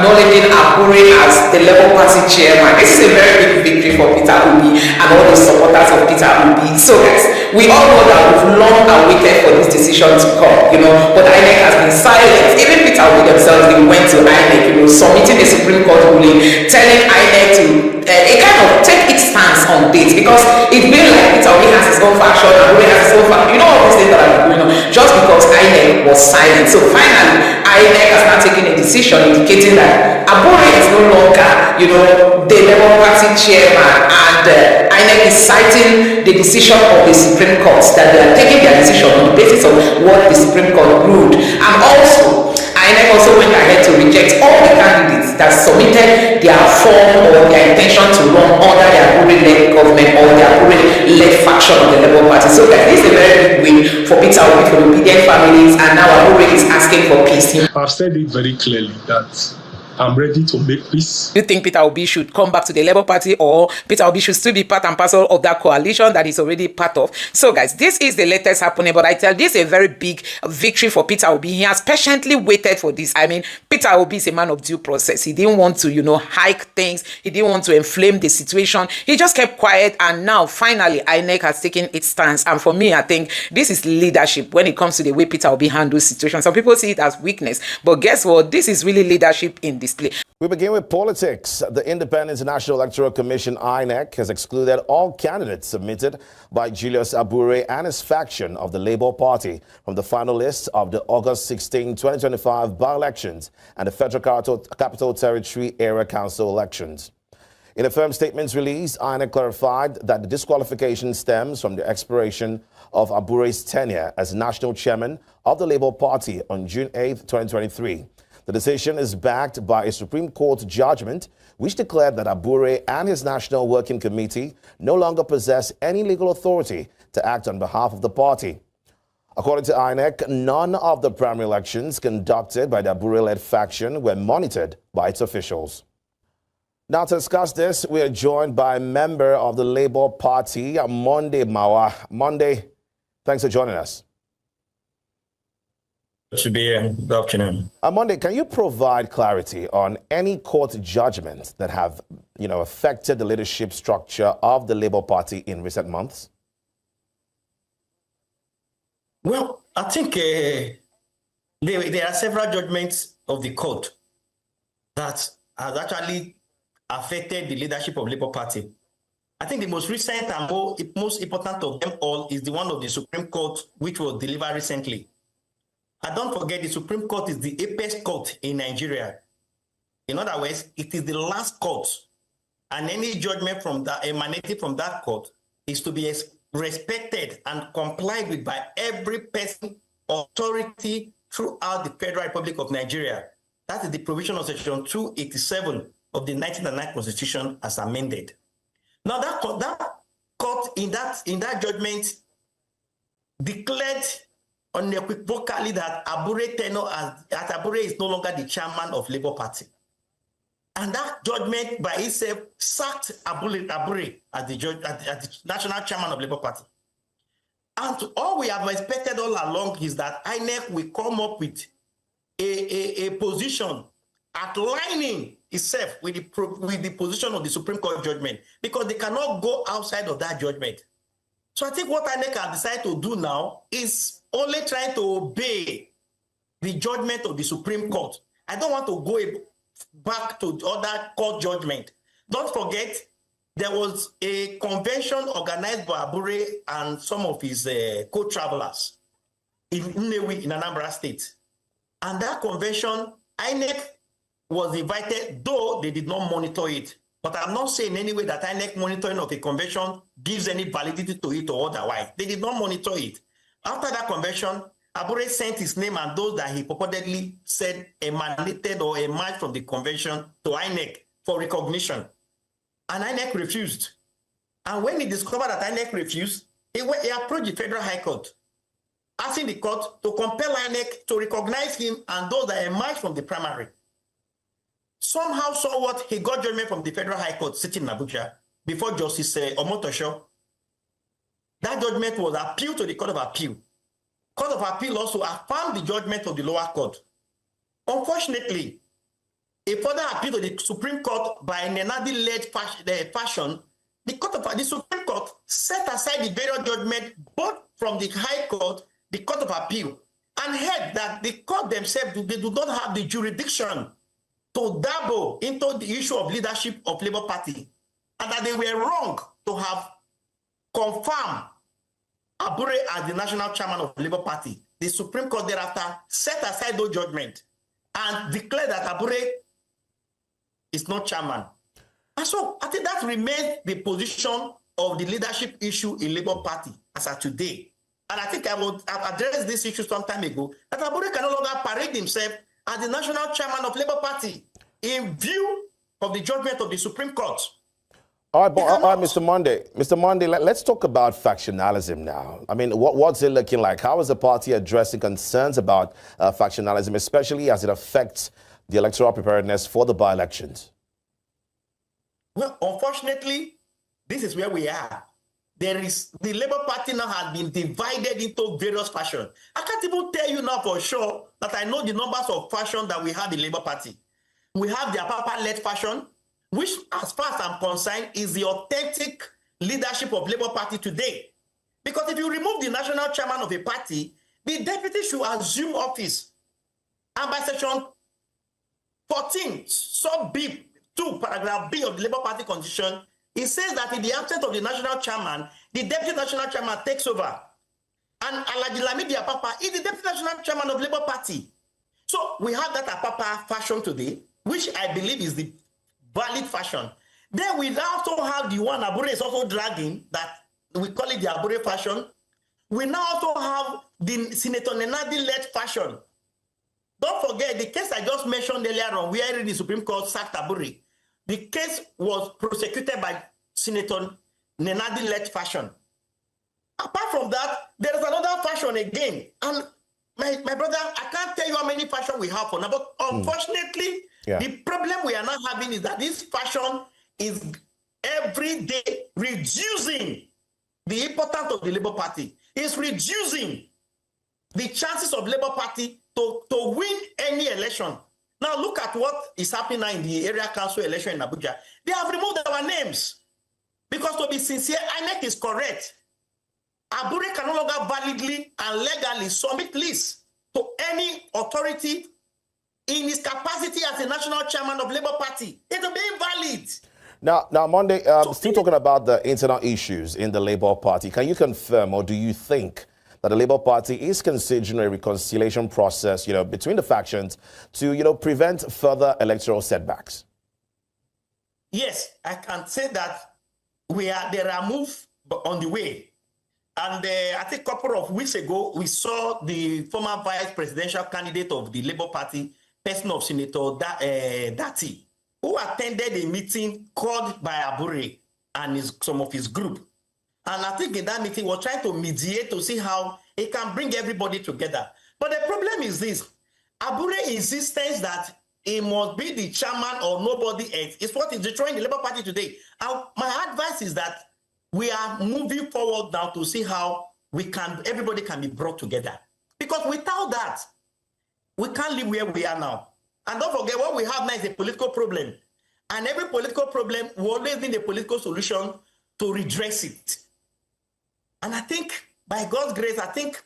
acknowledging Abure as the Labour Party chairman. This is a very big victory for Peter Obi and all the supporters of Peter Obi. So guys, we all know that we've long awaited for this decision to come, but INEC has been silent. Even Peter Obi themselves, they went to INEC, submitting a Supreme Court ruling, telling INEC to kind of take its stance on this, because it's been like Peter Obi has his own faction, Abure has his own faction, all these things that are going on, just because INEC was silent. So finally, INEC has now taken a decision indicating that Abure is no longer, the Labour Party chairman, and INEC is citing the decision of the Supreme Court, that they are taking their decision on the basis of what the Supreme Court ruled. And also, INEC also went ahead to reject all the candidates that submitted their form or their intention to run under the Abure-led government or the Abure-led faction of the Labour Party. So that this is a very big win for Peter Obi, for the obedient families, and now Abure is asking for peace. I've said it very clearly that I'm ready to make peace. You think Peter Obi should come back to the Labour Party, or Peter Obi should still be part and parcel of that coalition that he's already part of? So guys, this is the latest happening, but I tell this is a very big victory for Peter Obi. He has patiently waited for this. I mean, Peter Obi is a man of due process. He didn't want to, hike things. He didn't want to inflame the situation. He just kept quiet, and now finally INEC has taken its stance. And for me, I think this is leadership when it comes to the way Peter Obi handles situations. Some people see it as weakness, but guess what? This is really leadership in display. We begin with politics. The Independent National Electoral Commission, INEC, has excluded all candidates submitted by Julius Abure and his faction of the Labour Party from the final list of the August 16, 2025 by-elections and the Federal Capital Territory Area Council elections. In a firm statement released, INEC clarified that the disqualification stems from the expiration of Abure's tenure as national chairman of the Labour Party on June 8, 2023. The decision is backed by a Supreme Court judgment which declared that Abure and his National Working Committee no longer possess any legal authority to act on behalf of the party. According to INEC, none of the primary elections conducted by the Abure-led faction were monitored by its officials. Now to discuss this, we are joined by a member of the Labour Party, Monday Mawa. Monday, thanks for joining us. To be here. Good afternoon. Monday, can you provide clarity on any court judgments that have, affected the leadership structure of the Labour Party in recent months? Well, I think there are several judgments of the court that has actually affected the leadership of Labour Party. I think the most recent and most important of them all is the one of the Supreme Court, which was delivered recently. And don't forget, the Supreme Court is the apex court in Nigeria. In other words, it is the last court, and any judgment from that emanating from that court is to be respected and complied with by every person, authority throughout the Federal Republic of Nigeria. That is the provision of Section 287 of the 1999 Constitution as amended. Now that court in that judgment declared unequivocally that Abure is no longer the chairman of Labour Party. And that judgment by itself sacked Abure as the national chairman of Labour Party. And all we have expected all along is that INEC will come up with a position outlining itself with the position of the Supreme Court judgment, because they cannot go outside of that judgment. So I think what INEC has decided to do now is only trying to obey the judgment of the Supreme Court. I don't want to go back to other court judgment. Don't forget, there was a convention organized by Abure and some of his co-travelers in Nnewi in Anambra State. And that convention, INEC was invited, though they did not monitor it. But I'm not saying anyway that INEC monitoring of a convention gives any validity to it or otherwise. They did not monitor it. After that convention, Abure sent his name and those that he purportedly said emanated or emerged from the convention to INEC for recognition. And INEC refused. And when he discovered that INEC refused, he approached the Federal High Court, asking the court to compel INEC to recognize him and those that emerged from the primary. Somehow, somewhat, he got judgment from the Federal High Court sitting in Abuja before Justice Omotosho. That judgment was appealed to the Court of Appeal. Court of Appeal also affirmed the judgment of the lower court. Unfortunately, a further appeal to the Supreme Court by Nenadi-led fashion, the Supreme Court set aside the various judgment both from the High Court, the Court of Appeal, and held that the court themselves, they do not have the jurisdiction to dabble into the issue of leadership of Labour Party, and that they were wrong to have confirmed Abure as the national chairman of Labour Party. The Supreme Court thereafter set aside those judgments and declared that Abure is not chairman. And so I think that remains the position of the leadership issue in Labour Party as of today. And I think I've addressed this issue some time ago, that Abure can no longer parade himself as the national chairman of Labour Party in view of the judgment of the Supreme Court. All right, Mr. Monday. Mr. Monday, let's talk about factionalism now. I mean, what's it looking like? How is the party addressing concerns about factionalism, especially as it affects the electoral preparedness for the by-elections? Well, unfortunately, this is where we are. The Labour Party now has been divided into various factions. I can't even tell you now for sure that I know the numbers of factions that we have in Labour Party. We have the Apapa-led faction, which, as far as I'm concerned, is the authentic leadership of Labour Party today. Because if you remove the national chairman of a party, the deputy should assume office. And by section 14, sub B, 2, paragraph B of the Labour Party constitution, it says that in the absence of the national chairman, the deputy national chairman takes over. And Alhaji Lamidi Apapa is the deputy national chairman of Labour Party. So we have that Apapa fashion today, which I believe is the valid fashion. Then we also have the one Abure is also dragging, that we call it the Abure fashion. We now also have the Senator Nenadi-led fashion. Don't forget the case I just mentioned earlier on, where the Supreme Court sacked Abure. The case was prosecuted by Senator Nenadi-led fashion. Apart from that, there is another fashion again. And my brother, I can't tell you how many fashion we have for now, but unfortunately, the problem we are now having is that this fashion is every day reducing the importance of the Labour Party. It's reducing the chances of Labour Party to win any election. Now look at what is happening now in the area council election in Abuja. They have removed our names. Because to be sincere, Inec is correct. Abure can no longer validly and legally submit lists to any authority in his capacity as a national chairman of Labour Party. It will be invalid. Now, Monday, still talking about the internal issues in the Labour Party, can you confirm, or do you think that the Labour Party is considering a reconciliation process, between the factions to, prevent further electoral setbacks? Yes, I can say that there are moves on the way. And I think a couple of weeks ago, we saw the former vice presidential candidate of the Labour Party, person of Senator Dati, who attended a meeting called by Abure and some of his group. And I think in that meeting, we're trying to mediate to see how it can bring everybody together. But the problem is this. Abure's insistence that he must be the chairman or nobody else is what is destroying the Labour Party today. And my advice is that we are moving forward now to see how everybody can be brought together. Because without that, we can't live where we are now. And don't forget, what we have now is a political problem. And every political problem, we always need a political solution to redress it. And I think, by God's grace, I think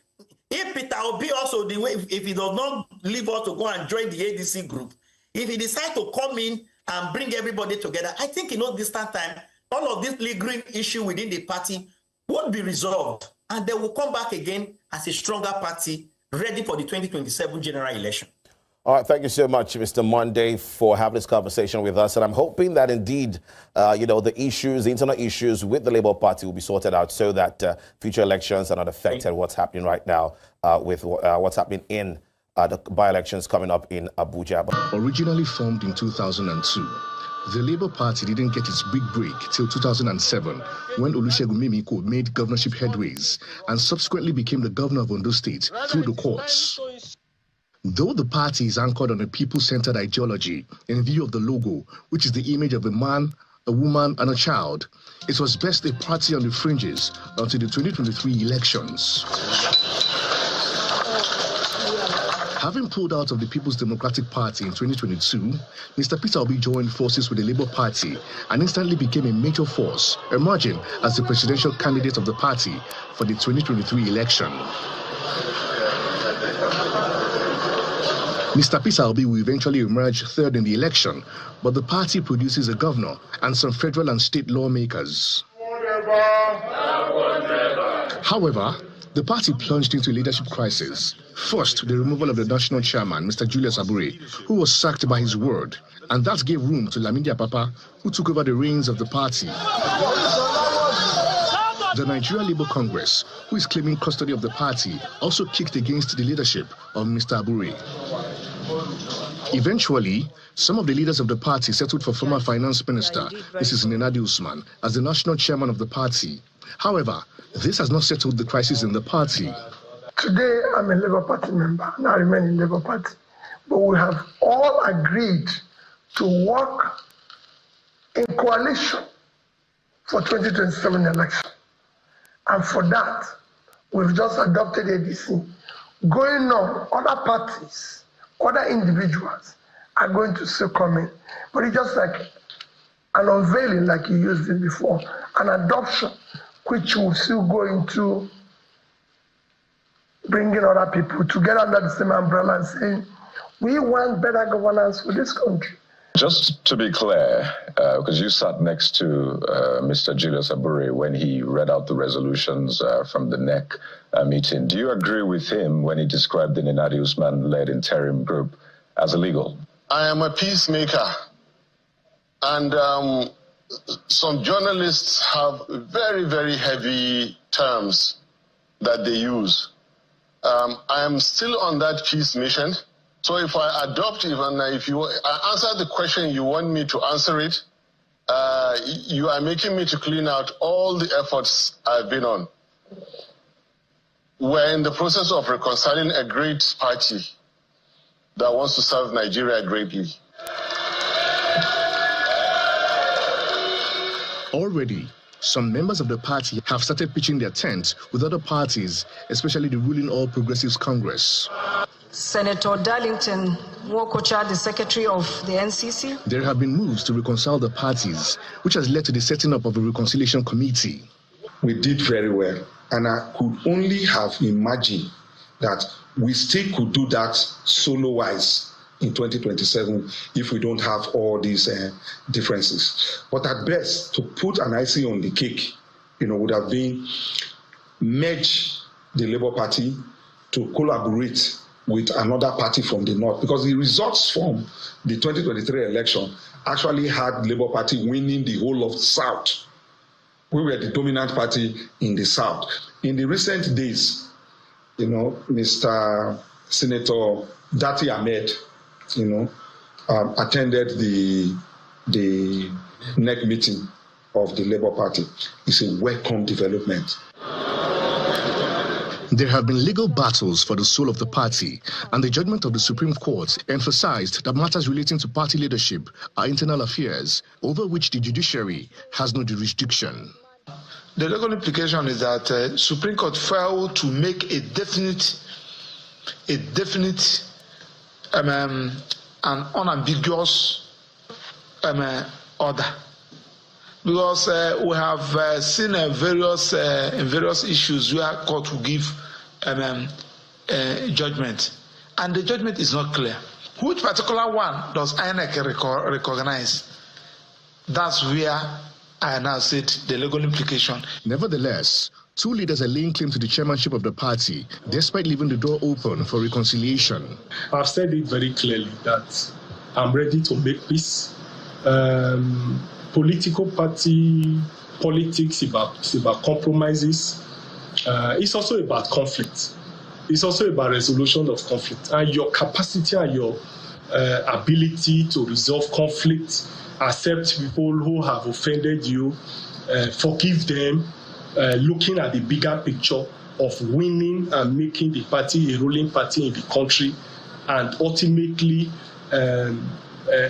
if Peter Obi also, if he does not leave us to go and join the ADC group, if he decides to come in and bring everybody together, I think this time, all of this lingering issue within the party would be resolved. And they will come back again as a stronger party, ready for the 2027 general election. All right, thank you so much, Mr. Monday, for having this conversation with us. And I'm hoping that indeed, the internal issues with the Labour Party will be sorted out so that future elections are not affected what's happening right now with what's happening in the by-elections coming up in Abuja. Originally formed in 2002, the Labour Party didn't get its big break till 2007 when Olusegun Mimiko made governorship headways and subsequently became the governor of Ondo State through the courts. Though the party is anchored on a people-centered ideology in view of the logo, which is the image of a man, a woman, and a child, it was best a party on the fringes until the 2023 elections. Having pulled out of the People's Democratic Party in 2022, Mr. Peter Obi joined forces with the Labour Party and instantly became a major force, emerging as the presidential candidate of the party for the 2023 election. Mr. Peter Obi will eventually emerge third in the election, but the party produces a governor and some federal and state lawmakers. However, the party plunged into a leadership crisis. First, the removal of the national chairman, Mr. Julius Abure, who was sacked by his word, and that gave room to Lamidi Apapa, who took over the reins of the party. The Nigeria Labour Congress, who is claiming custody of the party, also kicked against the leadership of Mr. Abure. Eventually, some of the leaders of the party settled for former finance minister, Mrs. Nenadi Usman, as the national chairman of the party. However, this has not settled the crisis in the party. Today, I'm a Labour Party member, and I remain in Labour Party. But we have all agreed to work in coalition for 2027 election. And for that, we've just adopted ADC. Going on, other parties, other individuals are going to still come in. But it's just like an unveiling, like you used it before, an adoption, which will still go into bringing other people together under the same umbrella and saying, we want better governance for this country. Just to be clear, because you sat next to Mr. Julius Abure when he read out the resolutions from the Inec meeting, do you agree with him when he described the Nenadi Usman-led interim group as illegal? I am a peacemaker, and some journalists have very, very heavy terms that they use. I am still on that peace mission. So if I adopt, even if you answer the question you want me to answer it, you are making me to clean out all the efforts I've been on. We're in the process of reconciling a great party that wants to serve Nigeria greatly. Already, some members of the party have started pitching their tent with other parties, especially the ruling All Progressives Congress. Senator Darlington Wokocha, the secretary of the NCC. There have been moves to reconcile the parties, which has led to the setting up of a reconciliation committee. We did very well, and I could only have imagined that we still could do that solo-wise in 2027 if we don't have all these differences. But at best, to put an icing on the cake, would have been merge the Labour Party to collaborate with another party from the north, because the results from the 2023 election actually had Labour Party winning the whole of the South. We were the dominant party in the South. In the recent days, Mr. Senator Dati Ahmed, attended the NEC meeting of the Labour Party. It's a welcome development. There have been legal battles for the soul of the party, and the judgment of the Supreme Court emphasized that matters relating to party leadership are internal affairs over which the judiciary has no jurisdiction. The legal implication is that Supreme Court failed to make a definite and unambiguous order. Because we have seen various issues where court will give judgment, and the judgment is not clear. Which particular one does Inec recognize? That's where I now said the legal implication. Nevertheless, two leaders are laying claim to the chairmanship of the party, despite leaving the door open for reconciliation. I've said it very clearly that I'm ready to make peace. Political party politics is about compromises. It's also about conflict. It's also about resolution of conflict. And your capacity and your ability to resolve conflict, accept people who have offended you, forgive them, looking at the bigger picture of winning and making the party a ruling party in the country, and ultimately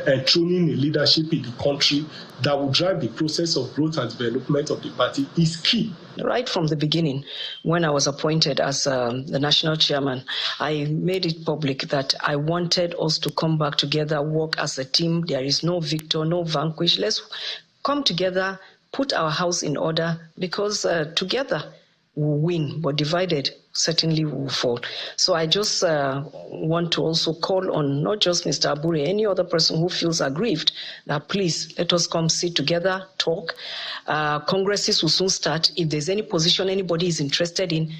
enthroning a leadership in the country that will drive the process of growth and development of the party is key. Right from the beginning, when I was appointed as the national chairman, I made it public that I wanted us to come back together, work as a team. There is no victor, no vanquish. Let's come together, put our house in order, because together we'll win, but divided, certainly will fall. So I just want to also call on not just Mr. Abure, any other person who feels aggrieved, that please let us come sit together, talk. Congresses will soon start. If there's any position anybody is interested in,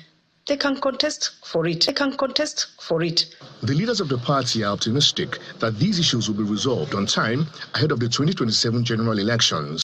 they can contest for it. The leaders of the party are optimistic that these issues will be resolved on time ahead of the 2027 general elections.